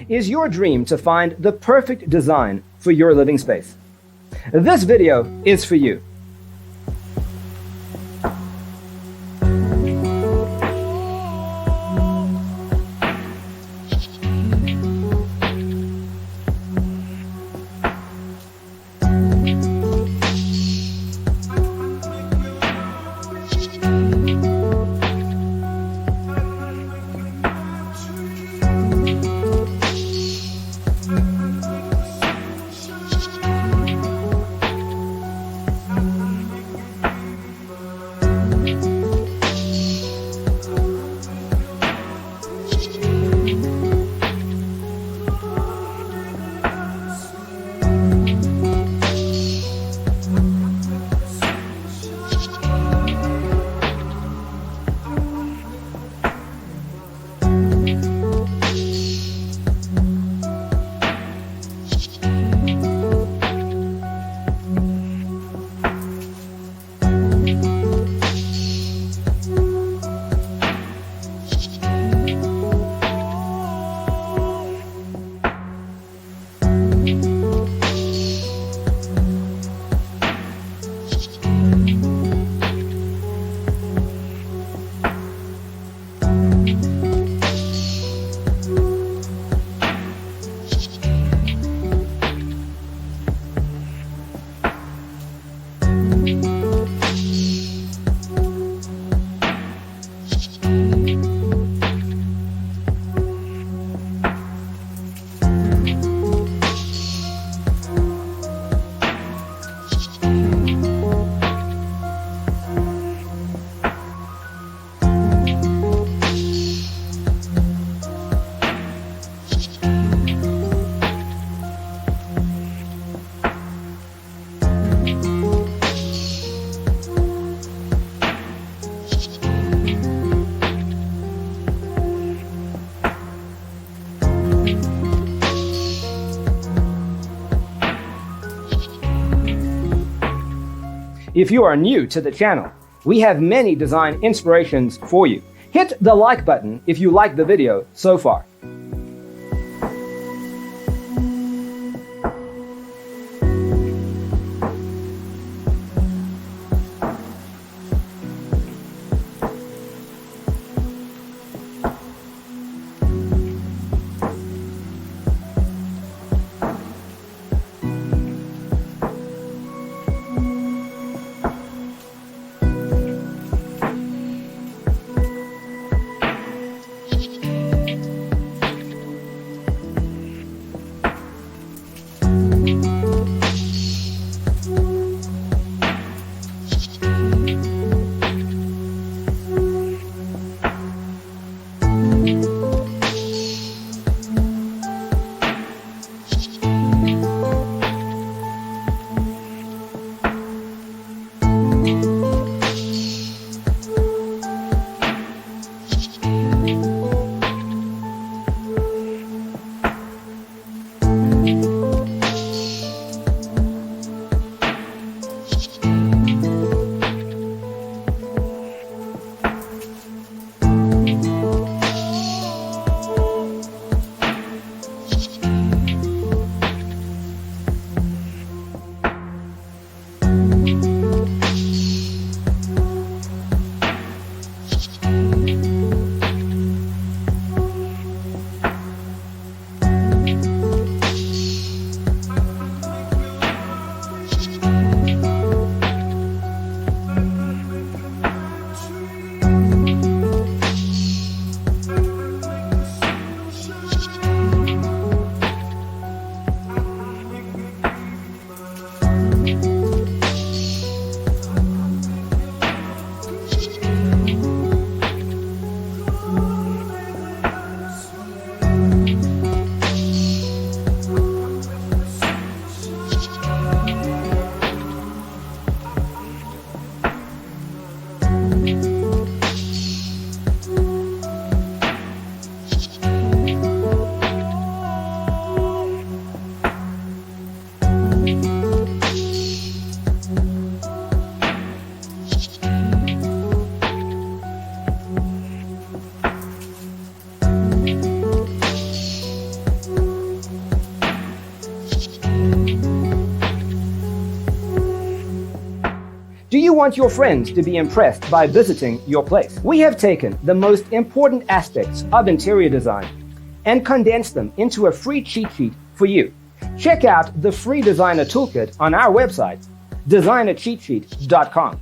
Is your dream to find the perfect design for your living space? This video is for you. If you are new to the channel, we have many design inspirations for you. Hit the like button if you like the video so far. want your friends to be impressed by visiting your place. We have taken the most important aspects of interior design and condensed them into a free cheat sheet for you. Check out the free designer toolkit on our website, designercheatsheet.com.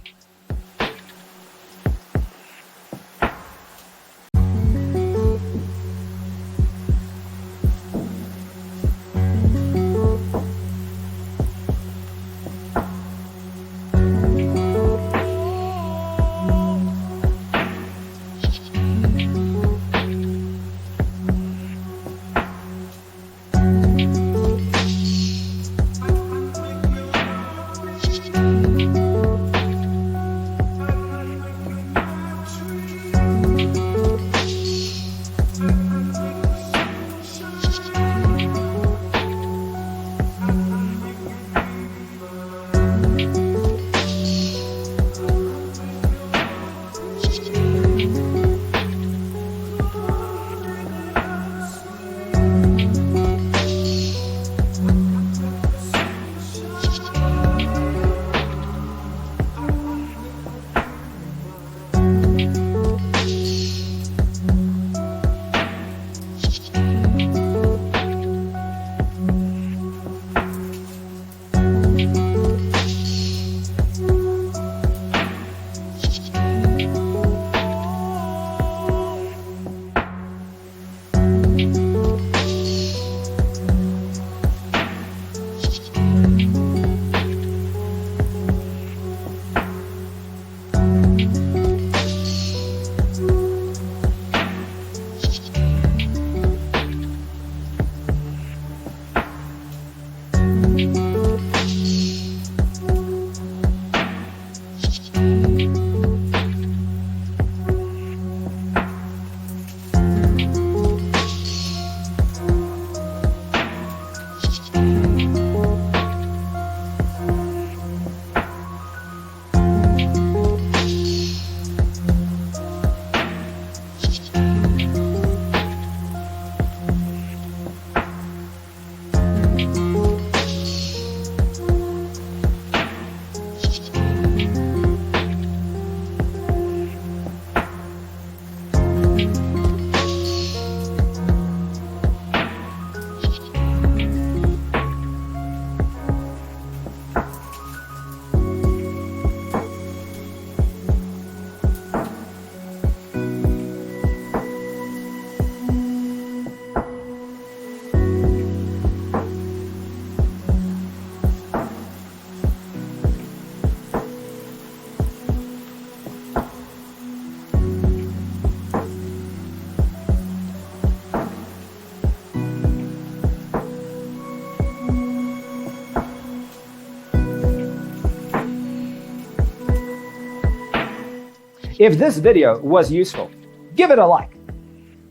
If this video was useful, give it a like.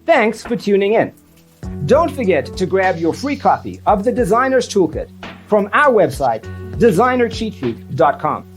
Thanks for tuning in. Don't forget to grab your free copy of the Designer's Toolkit from our website, designercheatsheet.com.